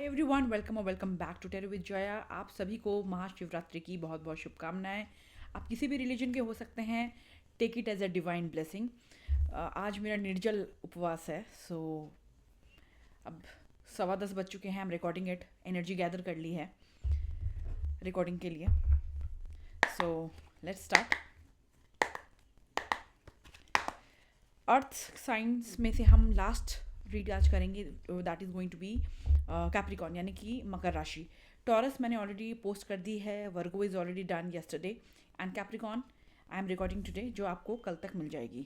Everyone, welcome और welcome back to tarot with Jaya. आप सभी को महाशिवरात्रि की बहुत बहुत शुभकामनाएं। आप किसी भी रिलीजन के हो सकते हैं। Take it as a divine blessing. आज मेरा निर्जल उपवास है। अब 10:15 बज चुके हैं। हम रिकॉर्डिंग इट, एनर्जी गैदर कर ली है रिकॉर्डिंग के लिए। So let's start. Earth science में से हम लास्ट रीड आज करेंगे। That is going to be Capricorn, यानी कि मकर राशि। टॉरस मैंने ऑलरेडी पोस्ट कर दी है। Virgo is already done yesterday. And Capricorn I am recording today, जो आपको कल तक मिल जाएगी।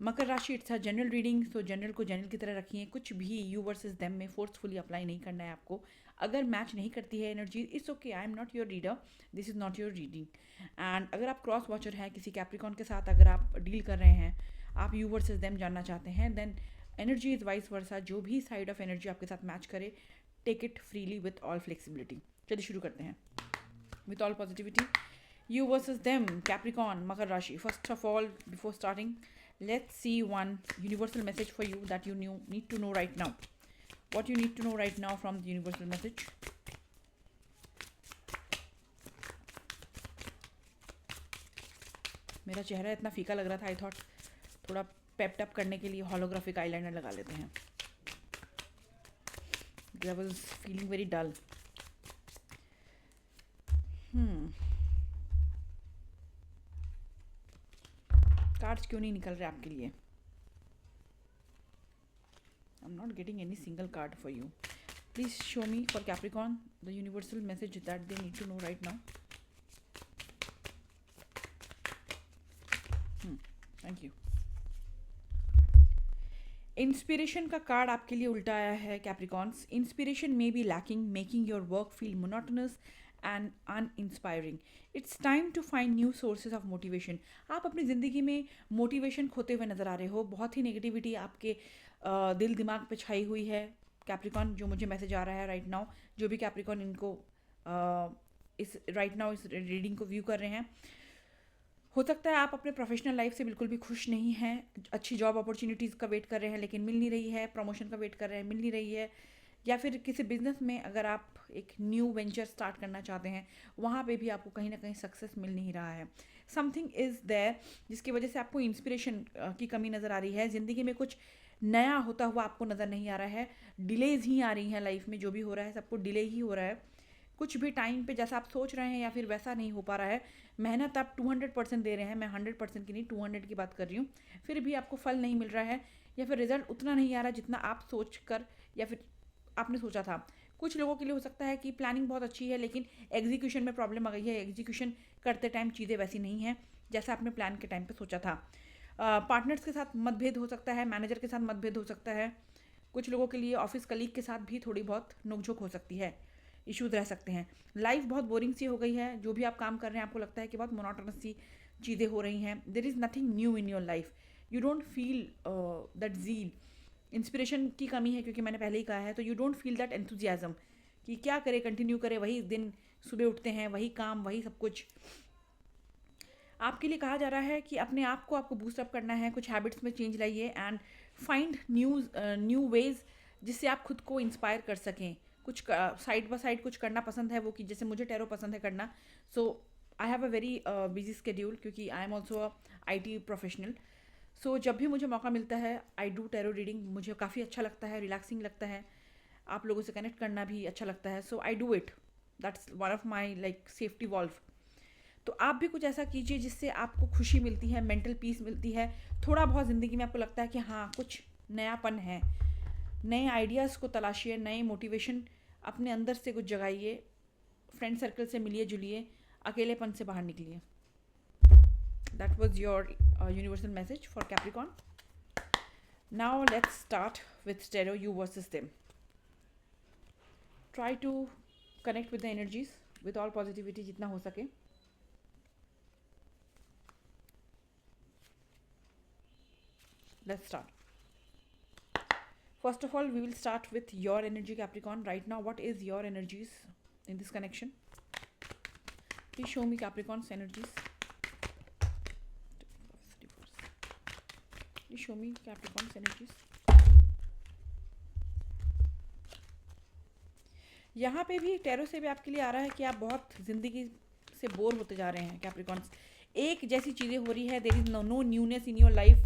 मकर राशि it's a general reading, so general को जनरल की तरह रखिए। कुछ भी यू वर्सेस देम में फोर्सफुली अप्लाई नहीं करना है आपको। अगर मैच नहीं करती है energy, it's okay, I am not your reader, this is not your reading. And अगर आप क्रॉस वॉचर हैं किसी कैप्रिकॉन के साथ, अगर आप डील कर रहे हैं, आप यू वर्सेस देम जानना चाहते हैं, then energy is vice versa. जो भी साइड ऑफ एनर्जी आपके साथ मैच करे, take it freely with all flexibility. चलिए शुरू करते हैं with all positivity. You versus them, Capricorn, मकर राशि। First of all, before starting, let's see one universal message for you that you need to know right now. What you need to know right now from the universal message. मेरा चेहरा इतना फीका लग रहा था, I thought थोड़ा pepped up करने के लिए होलोग्राफिक आईलाइनर लगा लेते हैं। I was feeling very dull. Cards क्यों नहीं निकल रहे आपके लिए? I'm not getting any single card for you. Please show me for Capricorn the universal message that they need to know right now. Thank you. Inspiration का card आपके लिए उल्टा आया है Capricorns. Inspiration may be lacking, making your work feel monotonous and uninspiring. It's time to find new sources of motivation. आप अपनी ज़िंदगी में मोटिवेशन खोते हुए नज़र आ रहे हो। बहुत ही नेगेटिविटी आपके दिल दिमाग पे छाई हुई है कैप्रिकॉन, जो मुझे मैसेज आ रहा है राइट नाउ। जो भी कैप्रिकॉन इनको इस राइट नाउ इस रीडिंग को व्यू कर रहे हैं, हो सकता है आप अपने प्रोफेशनल लाइफ से बिल्कुल भी खुश नहीं हैं। अच्छी जॉब अपॉर्चुनिटीज़ का वेट कर रहे हैं लेकिन मिल नहीं रही है। प्रमोशन का वेट कर रहे हैं, मिल नहीं रही है। या फिर किसी बिजनेस में अगर आप एक न्यू वेंचर स्टार्ट करना चाहते हैं, वहाँ पे भी आपको कहीं ना कहीं सक्सेस मिल नहीं रहा है। समथिंग इज़ देयर जिसकी वजह से आपको इंस्पिरेशन की कमी नज़र आ रही है। ज़िंदगी में कुछ नया होता हुआ आपको नज़र नहीं आ रहा है। डिलेज ही आ रही हैं लाइफ में। जो भी हो रहा है सबको डिले ही हो रहा है। कुछ भी टाइम पे जैसा आप सोच रहे हैं या फिर वैसा नहीं हो पा रहा है। मेहनत आप 200% दे रहे हैं, मैं 100% की नहीं 200 की बात कर रही हूँ, फिर भी आपको फल नहीं मिल रहा है या फिर रिजल्ट उतना नहीं आ रहा जितना आप सोच कर या फिर आपने सोचा था। कुछ लोगों के लिए हो सकता है कि प्लानिंग बहुत अच्छी है लेकिन एग्जीक्यूशन में प्रॉब्लम आ गई है। एग्जीक्यूशन करते टाइम चीज़ें वैसी नहीं हैं जैसा आपने प्लान के टाइम पे सोचा था। पार्टनर्स के साथ मतभेद हो सकता है, मैनेजर के साथ मतभेद हो सकता है। कुछ लोगों के लिए ऑफिस कलीग के साथ भी थोड़ी बहुत नोकझोंक हो सकती है, इश्यूज रह सकते हैं। लाइफ बहुत बोरिंग सी हो गई है। जो भी आप काम कर रहे हैं आपको लगता है कि बहुत मोनोटोनस सी चीज़ें हो रही हैं। There is nothing new in your life. You don't feel that zeal. Inspiration की कमी है क्योंकि मैंने पहले ही कहा है। तो you don't feel that enthusiasm कि क्या करें, कंटिन्यू करें। वही दिन सुबह उठते हैं, वही काम, वही सब कुछ। आपके लिए कहा जा रहा है कि अपने आप को आपको बूस्ट अप करना है। कुछ हैबिट्स में चेंज लाइए एंड फाइंड न्यू वेज जिससे आप खुद को इंस्पायर कर सकें। कुछ साइड बाय साइड कुछ करना पसंद है वो, कि जैसे मुझे टैरो पसंद है करना। So I have a very busy schedule क्योंकि I am also IT professional. So जब भी मुझे मौका मिलता है आई डू टैरो रीडिंग। मुझे काफ़ी अच्छा लगता है, रिलैक्सिंग लगता है। आप लोगों से कनेक्ट करना भी अच्छा लगता है। So I do it, that's one of my like safety valve. तो आप भी कुछ ऐसा कीजिए जिससे आपको खुशी मिलती है, मेंटल पीस मिलती है। थोड़ा बहुत ज़िंदगी में आपको लगता है कि हाँ कुछ नयापन है। नए आइडियाज़ को तलाशिए, नए मोटिवेशन अपने अंदर से कुछ जगाइए। फ्रेंड सर्कल से मिलिए जुलिए, अकेलेपन से बाहर निकलिए। That was your universal message for Capricorn. Now let's start with tarot you versus them. Try to connect with the energies with all positivity जितना हो सके। Let's start. First of all, we will start with your energy, Capricorn. Right now, what is your energies in this connection? Please show me Capricorn's energies. Please show me Capricorn's energies. यहाँ पे भी tarot से भी आपके लिए आ रहा है कि आप बहुत ज़िंदगी से बोर होते जा रहे हैं कैप्रिकॉन्स। एक जैसी चीज़ें हो रही है, there is no newness in your life.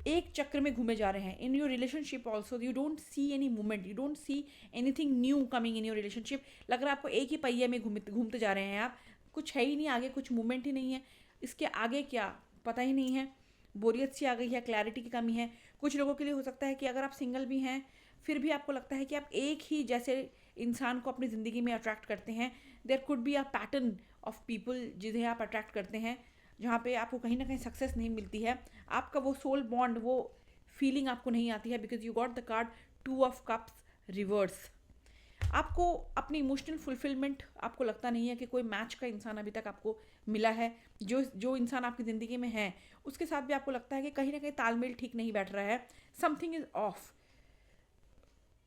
एक चक्र में घूमे जा रहे हैं। In your relationship also you don't see any movement, you don't see anything new coming in your relationship. लग रहा है आपको एक ही पहिए में घूमते जा रहे हैं आप, कुछ है ही नहीं आगे, कुछ मूवमेंट ही नहीं है। इसके आगे क्या पता ही नहीं है। बोरियत सी आ गई है, क्लैरिटी की कमी है। कुछ लोगों के लिए हो सकता है कि अगर आप सिंगल भी हैं फिर भी आपको लगता है कि आप एक ही जैसे इंसान को अपनी ज़िंदगी में अट्रैक्ट करते हैं। There could be a pattern of people जिन्हें आप अट्रैक्ट करते हैं, जहाँ पे आपको कहीं ना कहीं सक्सेस नहीं मिलती है। आपका वो सोल बॉन्ड, वो फीलिंग आपको नहीं आती है, because you got the card 2 of cups reverse. आपको अपनी इमोशनल फुलफिलमेंट आपको लगता नहीं है कि कोई मैच का इंसान अभी तक आपको मिला है। जो जो इंसान आपकी ज़िंदगी में है उसके साथ भी आपको लगता है कि कहीं ना कहीं तालमेल ठीक नहीं बैठ रहा है, समथिंग इज़ ऑफ।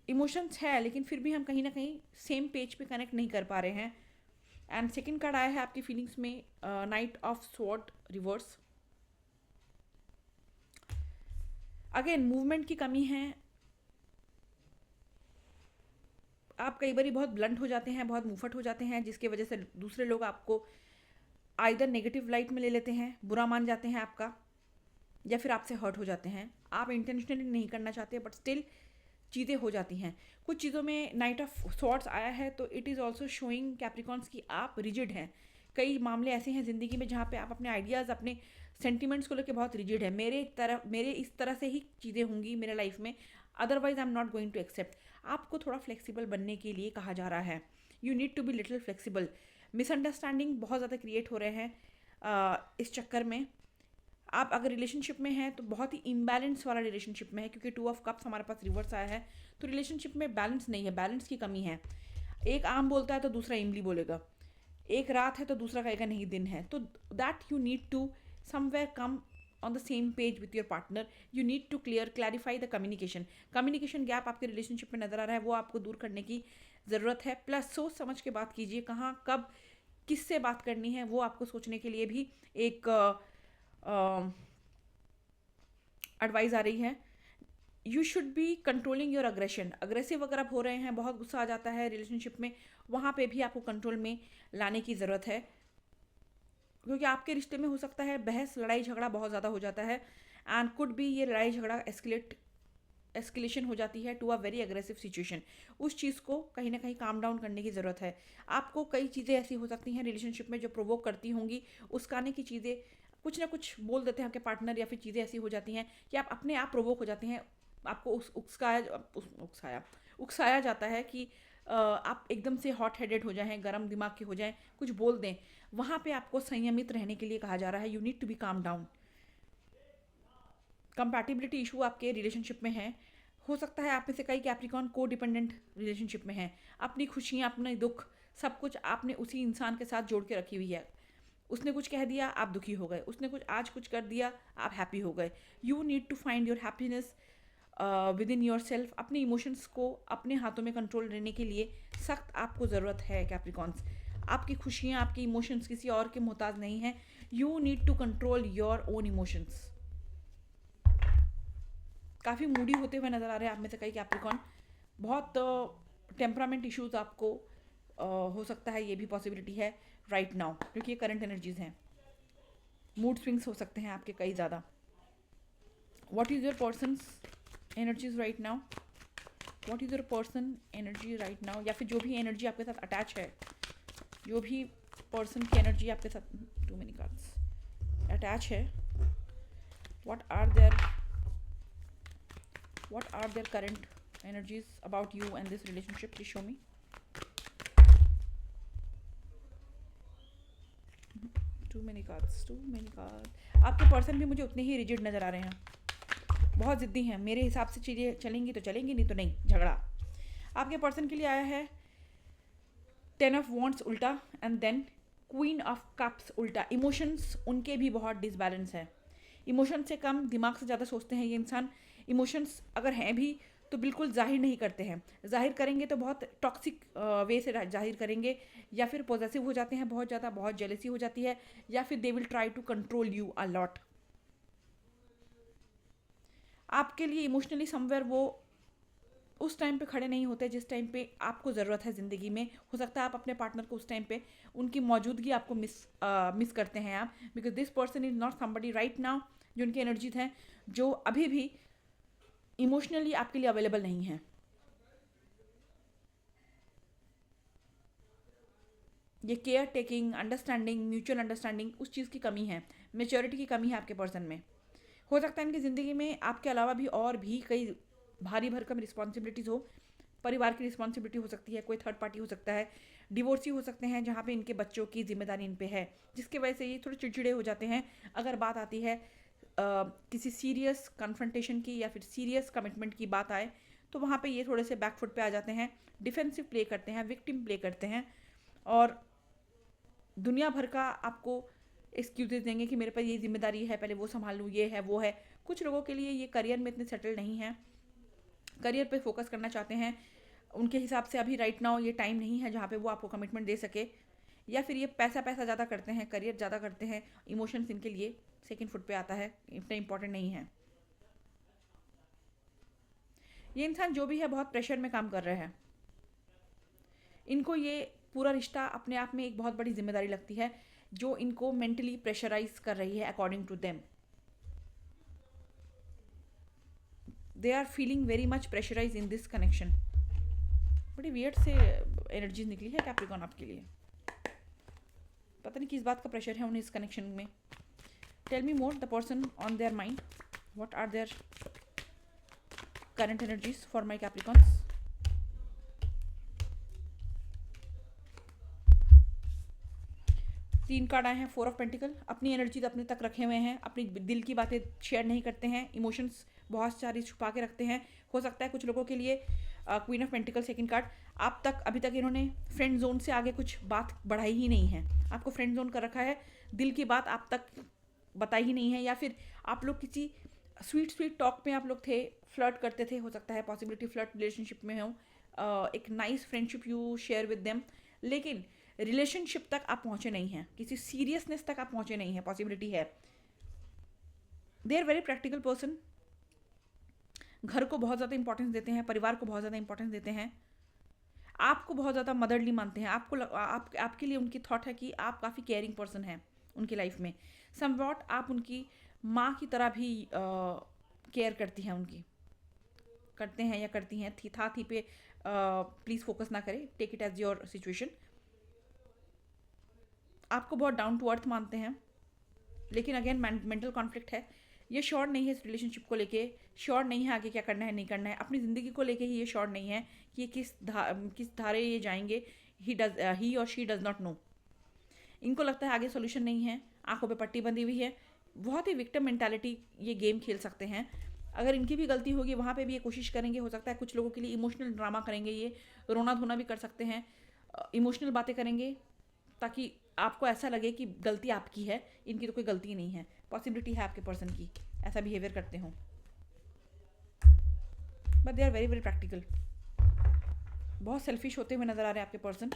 इमोशंस है लेकिन फिर भी हम कहीं ना कहीं सेम पेज पे कनेक्ट नहीं कर पा रहे हैं। एंड सेकंड कार्ड आया है आपकी फीलिंग्स में, night of sword reverse. Again movement की कमी है। आप कई बार बहुत ब्लंट हो जाते हैं, बहुत मुंहफट हो जाते हैं, जिसकी वजह से दूसरे लोग आपको आइदर नेगेटिव लाइट में ले लेते हैं, बुरा मान जाते हैं आपका, या फिर आपसे हर्ट हो जाते हैं। आप इंटेंशनली नहीं करना चाहते बट स्टिल चीज़ें हो जाती हैं। कुछ चीज़ों में नाइट ऑफ सॉर्ट्स आया है तो it is also showing Capricorns कि आप रिजिड हैं। कई मामले ऐसे हैं ज़िंदगी में जहाँ पे आप अपने आइडियाज़, अपने सेंटिमेंट्स को लेकर बहुत रिजिड है। मेरे इस तरह से ही चीज़ें होंगी मेरे लाइफ में, otherwise I am not going to accept. आपको थोड़ा फ्लेक्सिबल बनने के लिए कहा जा रहा है। You need to be little flexible. Misunderstanding बहुत ज़्यादा क्रिएट हो रहे हैं इस चक्कर में। आप अगर रिलेशनशिप में हैं तो बहुत ही इम्बैलेंस वाला रिलेशनशिप में है, क्योंकि 2 ऑफ कप्स हमारे पास रिवर्स आया है। तो रिलेशनशिप में बैलेंस नहीं है, बैलेंस की कमी है। एक आम बोलता है तो दूसरा इमली बोलेगा, एक रात है तो दूसरा कहेगा नहीं दिन है। तो that you need to somewhere come on the same page with your partner. You need to clarify the communication gap आपके रिलेशनशिप में नज़र आ रहा है, वो आपको दूर करने की ज़रूरत है। प्लस सोच समझ के बात कीजिए, कहाँ कब किससे बात करनी है वो आपको सोचने के लिए भी एक एडवाइस आ रही है। You should be controlling your aggression. Aggressive अगर आप हो रहे हैं, बहुत गुस्सा आ जाता है रिलेशनशिप में, वहाँ पे भी आपको कंट्रोल में लाने की ज़रूरत है, क्योंकि आपके रिश्ते में हो सकता है बहस लड़ाई झगड़ा बहुत ज़्यादा हो जाता है। एंड कुड बी ये लड़ाई झगड़ा एस्केलेशन हो जाती है to a very aggressive situation. उस चीज़ को कहीं ना कहीं काम डाउन करने की ज़रूरत है। आपको कई चीज़ें ऐसी हो सकती हैं रिलेशनशिप में जो प्रोवोक करती होंगी, उस्काने की चीज़ें, कुछ ना कुछ बोल देते हैं आपके पार्टनर, या फिर चीज़ें ऐसी हो जाती हैं कि आप अपने आप प्रोवोक हो जाते हैं। आपको उकसाया जाता है कि आप एकदम से हॉट हेडेड हो जाएं, गर्म दिमाग के हो जाएं, कुछ बोल दें। वहाँ पे आपको संयमित रहने के लिए कहा जा रहा है। You need to be calm down. Compatibility issue आपके रिलेशनशिप में है। हो सकता है आप में से कई कैप्रिकॉन को डिपेंडेंट रिलेशनशिप में हैं। अपनी खुशियाँ, अपने दुख, सब कुछ आपने उसी इंसान के साथ जोड़ के रखी हुई है। उसने कुछ कह दिया आप दुखी हो गए, उसने कुछ कर दिया आप हैप्पी हो गए। You need to find your happiness within yourself. अपने इमोशंस को अपने हाथों में कंट्रोल रहने के लिए सख्त आपको ज़रूरत है कैप्रिकॉन्स। आपकी खुशियाँ, आपके इमोशंस किसी और के मोहताज नहीं हैं। You need to control your own emotions. काफ़ी मूडी होते हुए नज़र आ रहे हैं आप में से कई कैप्रिकॉन। बहुत टेम्परामेंट इश्यूज आपको हो सकता है, ये भी पॉसिबिलिटी है राइट नाउ, क्योंकि ये करंट एनर्जीज हैं। मूड स्विंग्स हो सकते हैं आपके कई ज़्यादा। What is your persons energies right now? What is your person energy right now? या फिर जो भी एनर्जी आपके साथ अटैच है, जो भी पर्सन की एनर्जी आपके साथ, टू मेनी कार्ड्स, अटैच है, what are their current energies about you and this relationship? Please show me. Too many cards. आपके पर्सन भी मुझे उतने ही रिजिड नज़र आ रहे हैं, बहुत ज़िद्दी हैं। मेरे हिसाब से चीज़ें चलेंगी तो चलेंगी, नहीं तो नहीं, झगड़ा। आपके पर्सन के लिए आया है 10 ऑफ वॉन्ट्स उल्टा and then queen of cups उल्टा। इमोशंस उनके भी बहुत डिसबैलेंस है। इमोशन से कम दिमाग से ज़्यादा सोचते हैं ये इंसान। इमोशंस अगर हैं भी तो बिल्कुल जाहिर नहीं करते हैं, जाहिर करेंगे तो बहुत टॉक्सिक वे से जाहिर करेंगे, या फिर पॉजेसिव हो जाते हैं बहुत ज़्यादा, बहुत जेलसी हो जाती है, या फिर they will try to control you a lot. आपके लिए इमोशनली समवेयर वो उस टाइम पे खड़े नहीं होते जिस टाइम पे आपको ज़रूरत है ज़िंदगी में। हो सकता है आप अपने पार्टनर को उस टाइम पे उनकी मौजूदगी आपको मिस करते हैं आप, because this person is not somebody right now जो उनकी एनर्जी है, जो अभी भी इमोशनली आपके लिए अवेलेबल नहीं है। ये care taking, understanding, mutual understanding, उस चीज़ की कमी है, मेच्योरिटी की कमी है आपके पर्सन में। हो सकता है इनकी ज़िंदगी में आपके अलावा भी और भी कई भारी भरकम रिस्पॉन्सिबिलिटीज़ हो। परिवार की रिस्पॉन्सिबिलिटी हो सकती है, कोई थर्ड पार्टी हो सकता है, डिवोर्सी हो सकते हैं जहाँ पे इनके बच्चों की जिम्मेदारी इन पे है, जिसकी वजह से ये थोड़े चिड़चिड़े हो जाते हैं। अगर बात आती है किसी सीरियस कन्फ्रंटेशन की या फिर सीरियस कमिटमेंट की बात आए, तो वहाँ पे ये थोड़े से बैकफुट पे आ जाते हैं, डिफेंसिव प्ले करते हैं, विक्टिम प्ले करते हैं, और दुनिया भर का आपको एक्सक्यूजेज देंगे कि मेरे पर ये जिम्मेदारी है, पहले वो संभाल लूँ, ये है वो है। कुछ लोगों के लिए ये करियर में इतने सेटल नहीं है, करियर पे फोकस करना चाहते हैं। उनके हिसाब से अभी राइट नाउ ये टाइम नहीं है जहाँ पे वो आपको कमिटमेंट दे सके, या फिर ये पैसा पैसा ज़्यादा करते हैं, करियर ज़्यादा करते हैं, इमोशंस इनके लिए सेकंड फुट पे आता है, इतना इंपॉर्टेंट नहीं है। ये इंसान जो भी है बहुत प्रेशर में काम कर रहा है। इनको ये पूरा रिश्ता अपने आप में एक बहुत बड़ी जिम्मेदारी लगती है जो इनको मेंटली प्रेशराइज कर रही है according to them. They are feeling very much pressurise in this connection. बड़ी वियर्ड से एनर्जीज निकली है कैप्रिकॉन आपके लिए। पता नहीं किस बात का प्रेशर है उन्हें इस कनेक्शन में। Tell me more the person on their mind, what are their current energies for my Capricorns. 3 card आए हैं, 4 ऑफ पेंटिकल। अपनी एनर्जी अपने तक रखे हुए हैं, अपनी दिल की बातें शेयर नहीं करते हैं, इमोशंस बहुत सारी छुपा के रखते हैं। हो सकता है कुछ लोगों के लिए queen of pentacle second card, आप तक अभी तक इन्होंने फ्रेंड जोन से आगे कुछ बात बढ़ाई ही नहीं है, आपको फ्रेंड जोन कर रखा है, दिल की बात आप तक बताई ही नहीं है, या फिर आप लोग किसी स्वीट स्वीट टॉक में आप लोग थे, फ्लर्ट करते थे, हो सकता है पॉसिबिलिटी फ्लर्ट रिलेशनशिप में हो, एक nice friendship you share with them, लेकिन रिलेशनशिप तक आप पहुंचे नहीं हैं, किसी सीरियसनेस तक आप पहुंचे नहीं हैं, पॉसिबिलिटी है। They are very practical person, घर को बहुत ज़्यादा इंपॉर्टेंस देते हैं, परिवार को बहुत ज़्यादा इंपॉर्टेंस देते हैं, आपको बहुत ज़्यादा मदरली मानते हैं, आपके लिए उनकी थॉट है कि आप काफ़ी केयरिंग पर्सन हैं उनकी लाइफ में। समवॉट आप उनकी माँ की तरह भी केयर करती हैं, उनकी करते हैं या करती हैं। थी पे प्लीज़ फोकस ना करें, take it as your situation. आपको बहुत डाउन टू अर्थ मानते हैं, लेकिन अगेन मेंटल कॉन्फ्लिक्ट है। ये श्योर नहीं है इस रिलेशनशिप को लेके, श्योर नहीं है आगे क्या करना है नहीं करना है, अपनी ज़िंदगी को लेके ही ये श्योर नहीं है कि ये किस धारे ये जाएंगे। ही और शी डज नॉट नो। इनको लगता है आगे सोल्यूशन नहीं है, आंखों पे पट्टी बंधी हुई है, बहुत ही विक्टिम मेंटालिटी ये गेम खेल सकते हैं। अगर इनकी भी गलती होगी वहाँ पे भी ये कोशिश करेंगे, हो सकता है कुछ लोगों के लिए इमोशनल ड्रामा करेंगे, ये रोना धोना भी कर सकते हैं, इमोशनल बातें करेंगे ताकि आपको ऐसा लगे कि गलती आपकी है, इनकी तो कोई गलती नहीं है। पॉसिबिलिटी है आपके पर्सन की ऐसा बिहेवियर करते हो, but they are very very practical. बहुत सेल्फिश होते हुए नज़र आ रहे हैं आपके पर्सन,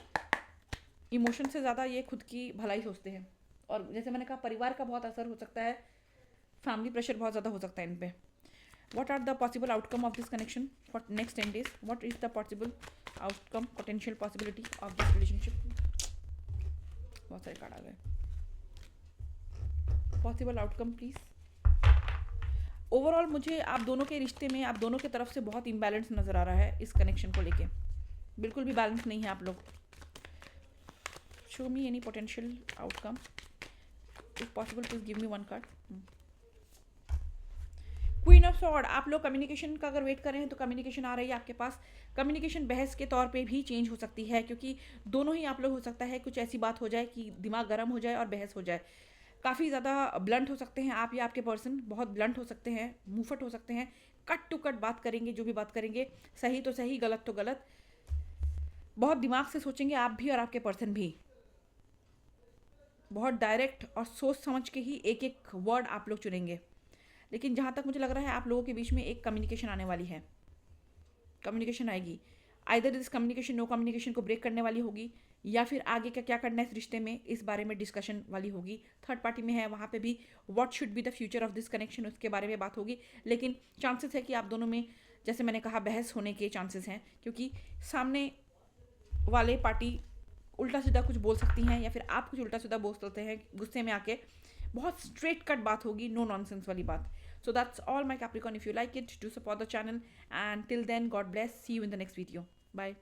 इमोशन से ज़्यादा ये खुद की भलाई सोचते हैं। और जैसे मैंने कहा परिवार का बहुत असर हो सकता है, फैमिली प्रेशर बहुत ज़्यादा हो सकता है इन पे। What are the possible outcome of this connection for next 10 days? What is the possible outcome, potential possibility of this relationship? बहुत सारे कार्ड आ गए। Possible outcome please. ओवरऑल मुझे आप दोनों के रिश्ते में आप दोनों की तरफ से बहुत इम्बैलेंस नज़र आ रहा है इस कनेक्शन को लेके, बिल्कुल भी बैलेंस नहीं है आप लोग। Show me any potential outcome if possible, please give me one card. Queen of sword, आप लोग कम्युनिकेशन का अगर वेट कर रहे हैं तो कम्युनिकेशन आ रही है आपके पास। कम्युनिकेशन बहस के तौर पे भी चेंज हो सकती है, क्योंकि दोनों ही आप लोग हो सकता है कुछ ऐसी बात हो जाए कि दिमाग गर्म हो जाए और बहस हो जाए। काफ़ी ज़्यादा ब्लंट हो सकते हैं आप या आपके पर्सन, बहुत ब्लंट हो सकते हैं, मुंहफट हो सकते हैं, कट टू कट बात करेंगे, जो भी बात करेंगे सही तो सही, गलत तो गलत। बहुत दिमाग से सोचेंगे आप भी और आपके पर्सन भी, बहुत डायरेक्ट और सोच समझ के ही एक एक वर्ड आप लोग चुनेंगे। लेकिन जहाँ तक मुझे लग रहा है आप लोगों के बीच में एक कम्युनिकेशन आने वाली है, कम्युनिकेशन आएगी। Either this communication no communication को ब्रेक करने वाली होगी, या फिर आगे का क्या करना है इस रिश्ते में, इस बारे में डिस्कशन वाली होगी। थर्ड पार्टी में है, वहाँ पे भी what should be the future of this connection, उसके बारे में बात होगी। लेकिन चांसेस है कि आप दोनों में जैसे मैंने कहा बहस होने के चांसेस हैं, क्योंकि सामने वाले पार्टी उल्टा सीधा कुछ बोल सकती हैं या फिर आप कुछ उल्टा सीधा बोल सकते हैं गुस्से में आके। बहुत स्ट्रेट कट बात होगी, नो नॉनसेंस वाली बात। So that's all my Capricorn. If you like it, do support the channel, and till then, god bless, see you in the next video, bye.